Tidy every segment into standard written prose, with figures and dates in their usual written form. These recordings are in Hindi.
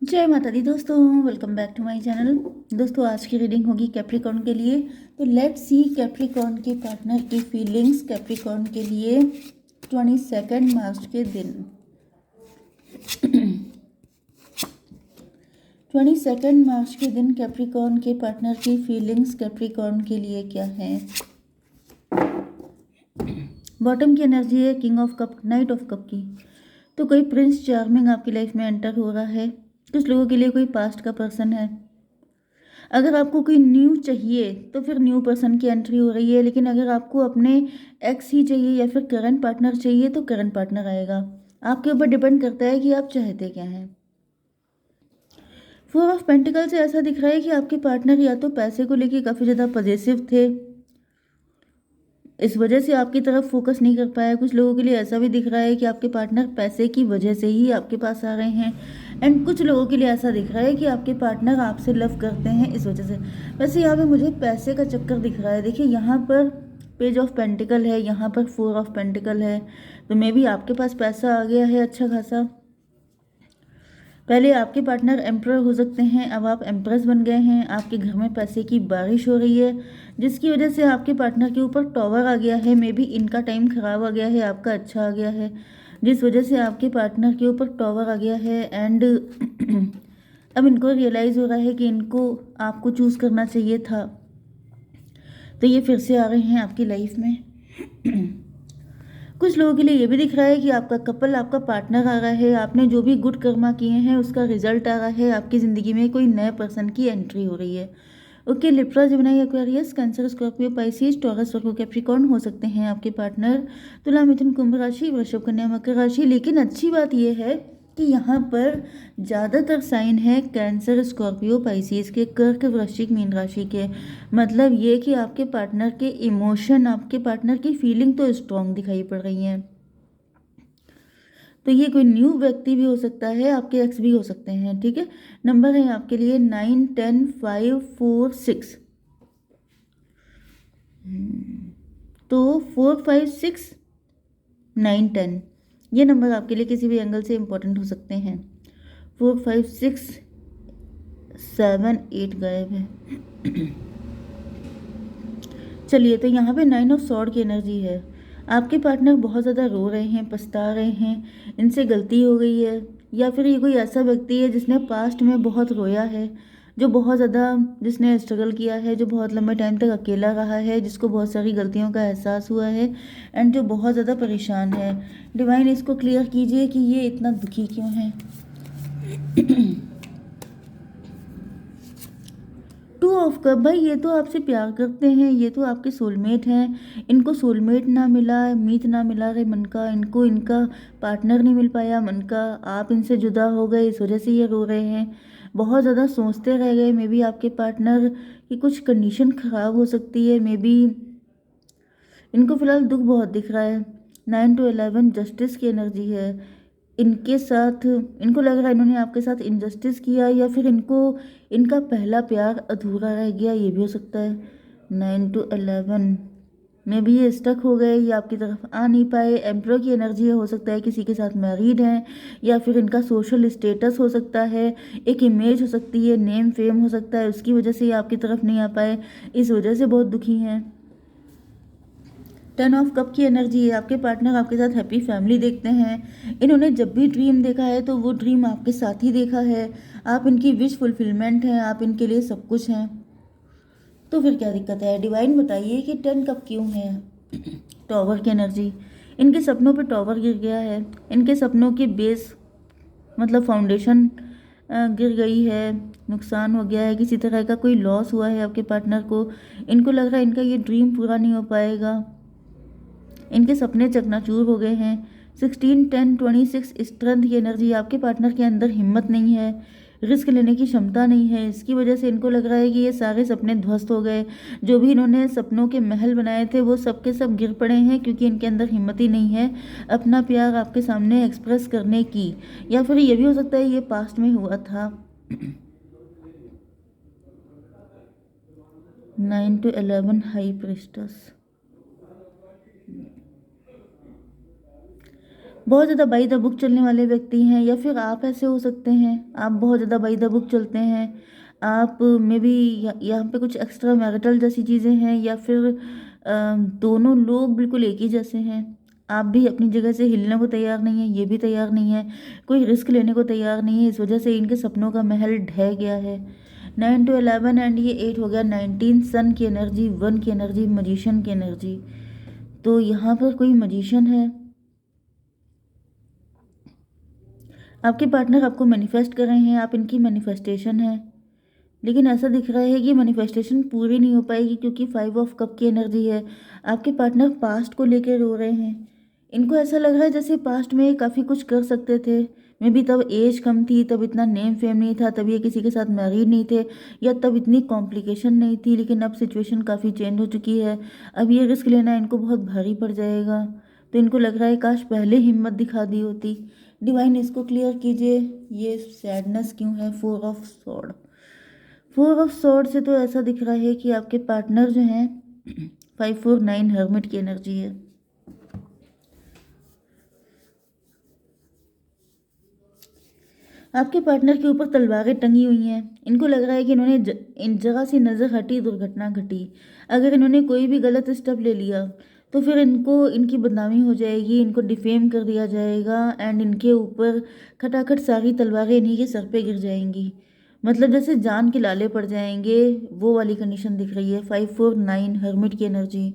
जय माता दी दोस्तों, welcome back to my channel. दोस्तों आज की रीडिंग होगी कैप्रिकॉर्न के लिए। तो लेट्स सी कैप्रिकॉर्न के पार्टनर की फीलिंग्स कैप्रिकॉर्न के लिए 22 मार्च के दिन। 22 मार्च के दिन कैप्रिकॉर्न के पार्टनर की फीलिंग्स कैप्रिकॉर्न के लिए क्या है। बॉटम की एनर्जी है king of cup, night of cup की। तो कोई प्रिंस चार्मिंग आपकी लाइफ में एंटर हो रहा है। कुछ लोगों के लिए कोई पास्ट का पर्सन है। अगर आपको कोई न्यू चाहिए तो फिर न्यू पर्सन की एंट्री हो रही है, लेकिन अगर आपको अपने एक्स ही चाहिए या फिर करंट पार्टनर चाहिए तो करंट पार्टनर आएगा। आपके ऊपर डिपेंड करता है कि आप चाहते क्या हैं। फोर ऑफ पेंटिकल से ऐसा दिख रहा है कि आपके पार्टनर या तो पैसे को लेके काफ़ी ज़्यादा पॉजिटिव थे, इस वजह से आपकी तरफ फोकस नहीं कर पाया। कुछ लोगों के लिए ऐसा भी दिख रहा है कि आपके पार्टनर पैसे की वजह से ही आपके पास आ रहे हैं। एंड कुछ लोगों के लिए ऐसा दिख रहा है कि आपके पार्टनर आपसे लव करते हैं इस वजह से। वैसे यहाँ पे मुझे पैसे का चक्कर दिख रहा है। देखिए यहाँ पर पेज ऑफ पेंटिकल है, यहाँ पर फोर ऑफ पेंटिकल है, तो मे बी आपके पास पैसा आ गया है अच्छा खासा। पहले आपके पार्टनर एम्प्रर हो सकते हैं, अब आप एम्प्रेस बन गए हैं। आपके घर में पैसे की बारिश हो रही है, जिसकी वजह से आपके पार्टनर के ऊपर टॉवर आ गया है। मे बी इनका टाइम खराब आ गया है, आपका अच्छा आ गया है, जिस वजह से आपके पार्टनर के ऊपर टॉवर आ गया है। एंड अब इनको रियलाइज़ हो रहा है कि इनको आपको चूज़ करना चाहिए था, तो ये फिर से आ रहे हैं आपकी लाइफ में। कुछ लोगों के लिए ये भी दिख रहा है कि आपका कपल, आपका पार्टनर आ रहा है। आपने जो भी गुड कर्मा किए हैं उसका रिजल्ट आ रहा है। आपकी ज़िंदगी में कोई नए पर्सन की एंट्री हो रही है। Okay, Libra, Gemini, Aquarius, Cancer, Scorpio, Pisces, Taurus, Virgo, Capricorn हो सकते हैं आपके पार्टनर। तुला, मिथुन, कुंभ राशि, वृषभ, कन्या, मकर राशि। लेकिन अच्छी बात यह है कि यहाँ पर ज़्यादातर साइन है कैंसर, स्कॉर्पियो, पाइसिस के, कर्क, वृश्चिक, मीन राशि के। मतलब ये कि आपके पार्टनर के इमोशन, आपके पार्टनर की फीलिंग तो स्ट्रांग दिखाई पड़ रही हैं। तो ये कोई न्यू व्यक्ति भी हो सकता है, आपके एक्स भी हो सकते हैं। ठीक है, नंबर है आपके लिए 9, 10, 5, 4, 6। तो 4, 5, 6, 9, 10 ये नंबर आपके लिए किसी भी एंगल से इंपॉर्टेंट हो सकते हैं। 4, 5, 6, 7, 8 गायब है। चलिए, तो यहाँ पे 9 ऑफ सॉर्ड की एनर्जी है। आपके पार्टनर बहुत ज़्यादा रो रहे हैं, पछता रहे हैं, इनसे गलती हो गई है, या फिर ये कोई ऐसा व्यक्ति है जिसने पास्ट में बहुत रोया है, जो बहुत ज़्यादा, जिसने स्ट्रगल किया है, जो बहुत लंबे टाइम तक अकेला रहा है, जिसको बहुत सारी गलतियों का एहसास हुआ है, एंड जो बहुत ज़्यादा परेशान है। डिवाइन, इसको क्लियर कीजिए कि ये इतना दुखी क्यों है। टू ऑफ कप, भाई ये तो आपसे प्यार करते हैं, ये तो आपके सोलमेट हैं। इनको सोलमेट ना मिला, मीत ना मिला रे मन का, इनको इनका पार्टनर नहीं मिल पाया मन का, आप इनसे जुदा हो गए, इस वजह से ये रो रहे हैं। बहुत ज़्यादा सोचते रह गए। मे बी आपके पार्टनर की कुछ कंडीशन ख़राब हो सकती है। मे बी इनको फिलहाल दुख बहुत दिख रहा है। 9 to 11 जस्टिस की एनर्जी है। इनके साथ, इनको लग रहा है इन्होंने आपके साथ इनजस्टिस किया, या फिर इनको इनका पहला प्यार अधूरा रह गया, ये भी हो सकता है। 9 to 11 में भी ये स्टक हो गए, ये आपकी तरफ आ नहीं पाए। एम्प्रो की एनर्जी है, हो सकता है किसी के साथ मैरिड हैं, या फिर इनका सोशल स्टेटस हो सकता है, एक इमेज हो सकती है, नेम फेम हो सकता है, उसकी वजह से ये आपकी तरफ नहीं आ पाए, इस वजह से बहुत दुखी हैं। 10 ऑफ कप की एनर्जी है। आपके पार्टनर आपके साथ हैप्पी फैमिली देखते हैं। इन्होंने जब भी ड्रीम देखा है तो वो ड्रीम आपके साथ ही देखा है। आप इनकी विश फुलफिलमेंट हैं, आप इनके लिए सब कुछ हैं। तो फिर क्या दिक्कत है। डिवाइन बताइए कि 10 कप क्यों है। टॉवर की एनर्जी, इनके सपनों पे टॉवर गिर गया है। इनके सपनों की बेस, मतलब फाउंडेशन गिर गई है, नुकसान हो गया है, किसी तरह का कोई लॉस हुआ है आपके पार्टनर को। इनको लग रहा है इनका ये ड्रीम पूरा नहीं हो पाएगा, इनके सपने चकनाचूर हो गए हैं। 16, 10, 26 स्ट्रेंथ की एनर्जी, आपके पार्टनर के अंदर हिम्मत नहीं है, रिस्क लेने की क्षमता नहीं है, इसकी वजह से इनको लग रहा है कि ये सारे सपने ध्वस्त हो गए। जो भी इन्होंने सपनों के महल बनाए थे वो सब के सब गिर पड़े हैं, क्योंकि इनके अंदर हिम्मत ही नहीं है अपना प्यार आपके सामने एक्सप्रेस करने की। या फिर ये भी हो सकता है ये पास्ट में हुआ था। 9 to 11 हाई प्रिस्टस, बहुत ज़्यादा बाई द बुक चलने वाले व्यक्ति हैं, या फिर आप ऐसे हो सकते हैं, आप बहुत ज़्यादा बाई द बुक चलते हैं। आप में भी यहाँ पे कुछ एक्स्ट्रा मैरिटल जैसी चीज़ें हैं, या फिर दोनों लोग बिल्कुल एक ही जैसे हैं। आप भी अपनी जगह से हिलने को तैयार नहीं है, ये भी तैयार नहीं है, कोई रिस्क लेने को तैयार नहीं है। इस वजह से इनके सपनों का महल ढह गया है। 9 to 11 एंड ये 8 हो गया, 19 सन की एनर्जी, 1 की एनर्जी, मजिशियन की एनर्जी। तो यहाँ पर कोई मजिशियन है। आपके पार्टनर आपको मैनिफेस्ट कर रहे हैं, आप इनकी मैनिफेस्टेशन है, लेकिन ऐसा दिख रहा है कि मैनिफेस्टेशन पूरी नहीं हो पाएगी, क्योंकि 5 ऑफ कप की एनर्जी है। आपके पार्टनर पास्ट को लेकर रो रहे हैं। इनको ऐसा लग रहा है जैसे पास्ट में काफ़ी कुछ कर सकते थे। मे बी तब एज कम थी, तब इतना नेम फेम नहीं था, तब ये किसी के साथ मैरिड नहीं थे, या तब इतनी कॉम्प्लिकेशन नहीं थी। लेकिन अब सिचुएशन काफ़ी चेंज हो चुकी है। अब ये रिस्क लेना इनको बहुत भारी पड़ जाएगा। तो इनको लग रहा है काश पहले हिम्मत दिखा दी होती। डिवाइन इसको क्लियर कीजिए, ये सैडनेस क्यों है। 4 ऑफ सॉर्ड, 4 ऑफ सॉर्ड से तो ऐसा दिख रहा है कि आपके पार्टनर जो हैं 5 4 9 हर्मिट की एनर्जी है। आपके पार्टनर के ऊपर तलवारें टंगी हुई हैं। इनको लग रहा है कि इन्होंने इन जगह से नज़र हटी, दुर्घटना घटी। अगर इन्होंने कोई भी गलत स्टेप ले लिया तो फिर इनको इनकी बदनामी हो जाएगी, इनको डिफेम कर दिया जाएगा, एंड इनके ऊपर खटाखट सारी तलवारें इन्हीं के सर पे गिर जाएंगी। मतलब जैसे जान के लाले पड़ जाएंगे, वो वाली कंडीशन दिख रही है। 5 4 9 हर्मिट की एनर्जी।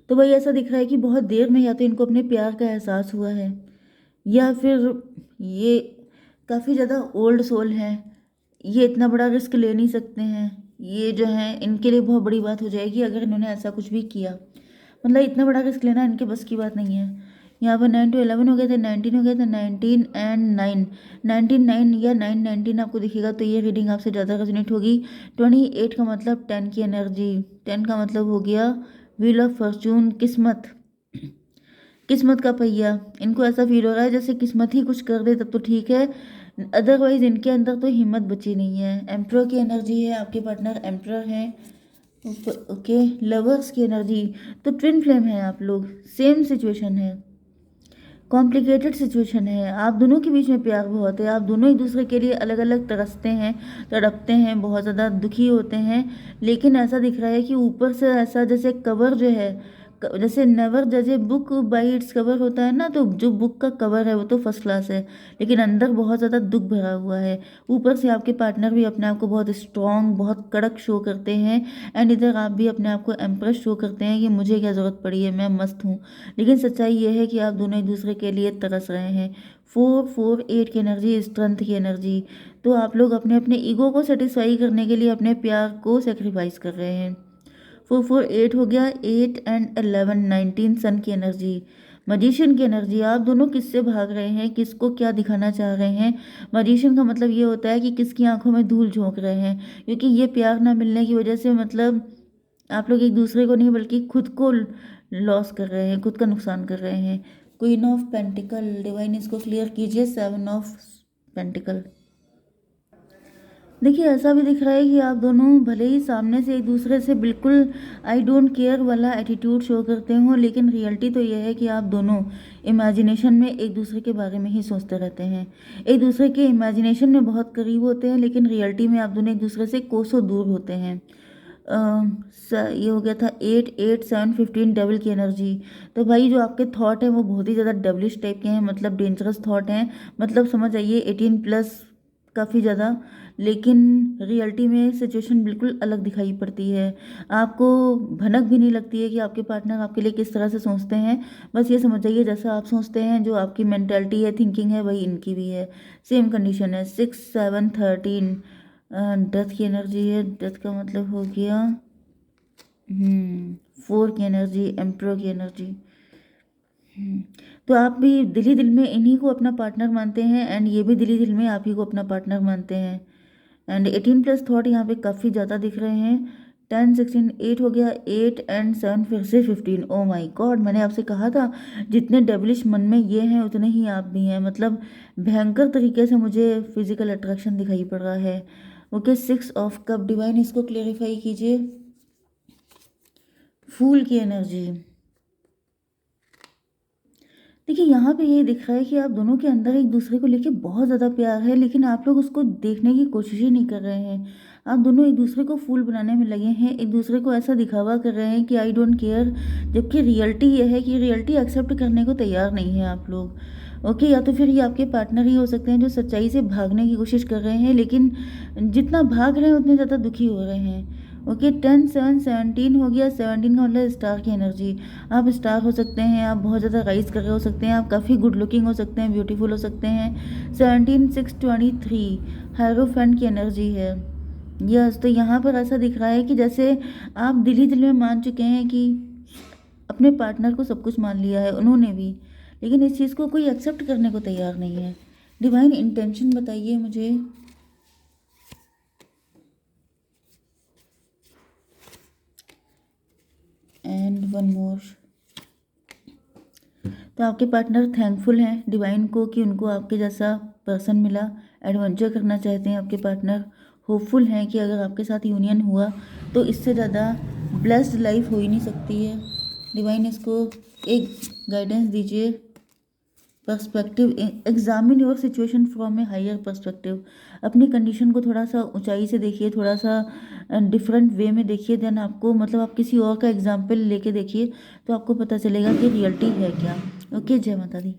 तो भाई ऐसा दिख रहा है कि बहुत देर में या तो इनको अपने प्यार का एहसास हुआ है, या फिर ये काफ़ी ज़्यादा ओल्ड सोल हैं। ये इतना बड़ा रिस्क ले नहीं सकते हैं। ये जो है इनके लिए बहुत बड़ी बात हो जाएगी अगर इन्होंने ऐसा कुछ भी किया। मतलब इतना बड़ा रिस्क लेना इनके बस की बात नहीं है। यहाँ पर 9 to 11 हो गए थे, 19 हो गए थे, 19 एंड 9, 19 9 या 9 19 आपको दिखेगा तो ये रीडिंग आपसे ज़्यादा रेजोनेट होगी। 28 का मतलब 10 की एनर्जी, 10 का मतलब हो गया व्हील ऑफ फॉर्चून, किस्मत, किस्मत का पहिया। इनको ऐसा फील हो रहा है जैसे किस्मत ही कुछ कर दे तब तो ठीक है, अदरवाइज इनके अंदर तो हिम्मत बची नहीं है। एम्प्रर की एनर्जी है, आपके पार्टनर एम्प्रर हैं। ओके, लवर्स की एनर्जी, तो ट्विन फ्लेम है आप लोग, सेम सिचुएशन है, कॉम्प्लिकेटेड सिचुएशन है। आप दोनों के बीच में प्यार बहुत है, आप दोनों एक दूसरे के लिए अलग अलग तरसते हैं, तड़पते हैं, बहुत ज़्यादा दुखी होते हैं। लेकिन ऐसा दिख रहा है कि ऊपर से ऐसा जैसे कवर जो है, जैसे नेवर जज a book by its cover होता है ना, तो जो बुक का कवर है वो तो फर्स्ट क्लास है, लेकिन अंदर बहुत ज़्यादा दुख भरा हुआ है। ऊपर से आपके पार्टनर भी अपने आप को बहुत स्ट्रॉन्ग, बहुत कड़क शो करते हैं, एंड इधर आप भी अपने आप को एम्प्रेस शो करते हैं कि मुझे क्या ज़रूरत पड़ी है, मैं मस्त हूँ। लेकिन सच्चाई ये है कि आप दोनों एक दूसरे के लिए तरस रहे हैं। 4 4 8 की एनर्जी, स्ट्रेंथ की एनर्जी। तो आप लोग अपने अपने ईगो को सेटिस्फाई करने के लिए अपने प्यार को सेक्रीफाइस कर रहे हैं। 4 4 8 हो गया, 8 एंड 11 19 सन की एनर्जी, मजिशियन की एनर्जी। आप दोनों किससे भाग रहे हैं, किसको क्या दिखाना चाह रहे हैं। मजिशियन का मतलब ये होता है कि किसकी आंखों में धूल झोंक रहे हैं, क्योंकि ये प्यार ना मिलने की वजह से मतलब आप लोग एक दूसरे को नहीं बल्कि खुद को लॉस कर रहे हैं, खुद का नुकसान कर रहे हैं। क्वीन ऑफ पेंटिकल, डिवाइन इसको क्लियर कीजिए। 7 ऑफ पेंटिकल। देखिए ऐसा भी दिख रहा है कि आप दोनों भले ही सामने से एक दूसरे से बिल्कुल आई डोंट केयर वाला एटीट्यूड शो करते हो, लेकिन रियलिटी तो यह है कि आप दोनों इमेजिनेशन में एक दूसरे के बारे में ही सोचते रहते हैं, एक दूसरे के इमेजिनेशन में बहुत करीब होते हैं, लेकिन रियलिटी में आप दोनों एक दूसरे से कोसों दूर होते हैं। ये हो गया था 8 8 7 15 डेविल की एनर्जी। तो भाई जो आपके थॉट हैं वो बहुत ही ज़्यादा डेविलिश टाइप के हैं, मतलब डेंजरस थॉट हैं, मतलब समझ आइए 18+ काफ़ी ज़्यादा। लेकिन रियलिटी में सिचुएशन बिल्कुल अलग दिखाई पड़ती है। आपको भनक भी नहीं लगती है कि आपके पार्टनर आपके लिए किस तरह से सोचते हैं। बस ये समझ जाइए जैसा आप सोचते हैं, जो आपकी मेंटालिटी है, थिंकिंग है, वही इनकी भी है, सेम कंडीशन है। 6 7 13 डेथ की एनर्जी है। डेथ का मतलब हो गया 4 की एनर्जी, एम्प्रो की एनर्जी। तो आप भी दिल ही दिल में इन्हीं को अपना पार्टनर मानते हैं, एंड ये भी दिल ही दिल में आप ही को अपना पार्टनर मानते हैं। एंड 18+ थॉट यहाँ पे काफ़ी ज़्यादा दिख रहे हैं। 10 16 8 हो गया, 8 एंड 7 फिर से 15। ओ माय गॉड, मैंने आपसे कहा था जितने डेविलिश मन में ये हैं उतने ही आप भी हैं। मतलब भयंकर तरीके से मुझे फिजिकल अट्रैक्शन दिखाई पड़ रहा है। ओके, 6 ऑफ कप, डिवाइन इसको क्लेरिफाई कीजिए। फूल की एनर्जी। देखिए, यहाँ पे ये दिख रहा है कि आप दोनों के अंदर एक दूसरे को लेके बहुत ज़्यादा प्यार है, लेकिन आप लोग उसको देखने की कोशिश ही नहीं कर रहे हैं। आप दोनों एक दूसरे को फूल बनाने में लगे हैं, एक दूसरे को ऐसा दिखावा कर रहे हैं कि आई डोंट केयर, जबकि रियलिटी ये है कि रियलिटी एक्सेप्ट करने को तैयार नहीं है आप लोग। ओके, या तो फिर ये आपके पार्टनर ही हो सकते हैं जो सच्चाई से भागने की कोशिश कर रहे हैं, लेकिन जितना भाग रहे हैं उतने ज़्यादा दुखी हो रहे हैं। ओके, 10 7 17 हो गया। 17 का मतलब स्टार की एनर्जी। आप स्टार हो सकते हैं, आप बहुत ज़्यादा राइज कर रहे हो सकते हैं, आप काफ़ी गुड लुकिंग हो सकते हैं, ब्यूटीफुल हो सकते हैं। 17 6 23 हायरोफेंट की एनर्जी है। यस, तो यहाँ पर ऐसा दिख रहा है कि जैसे आप दिल ही दिल में मान चुके हैं कि अपने पार्टनर को सब कुछ मान लिया है उन्होंने भी, लेकिन इस चीज़ को कोई एक्सेप्ट करने को तैयार नहीं है। डिवाइन इंटेंशन बताइए मुझे। And one more. तो आपके पार्टनर थैंकफुल हैं डिवाइन को कि उनको आपके जैसा पर्सन मिला। एडवेंचर करना चाहते हैं आपके पार्टनर। होपफुल हैं कि अगर आपके साथ यूनियन हुआ तो इससे ज़्यादा ब्लेस्ड लाइफ हो ही नहीं सकती है। डिवाइन इसको एक गाइडेंस दीजिए। Perspective, examine your situation from a higher perspective. अपनी कंडीशन को थोड़ा सा ऊंचाई से देखिए, थोड़ा सा डिफरेंट वे में देखिए। देन आपको मतलब आप किसी और का एग्जाम्पल लेके देखिए तो आपको पता चलेगा कि रियलिटी है क्या। ओके, जय माता दी।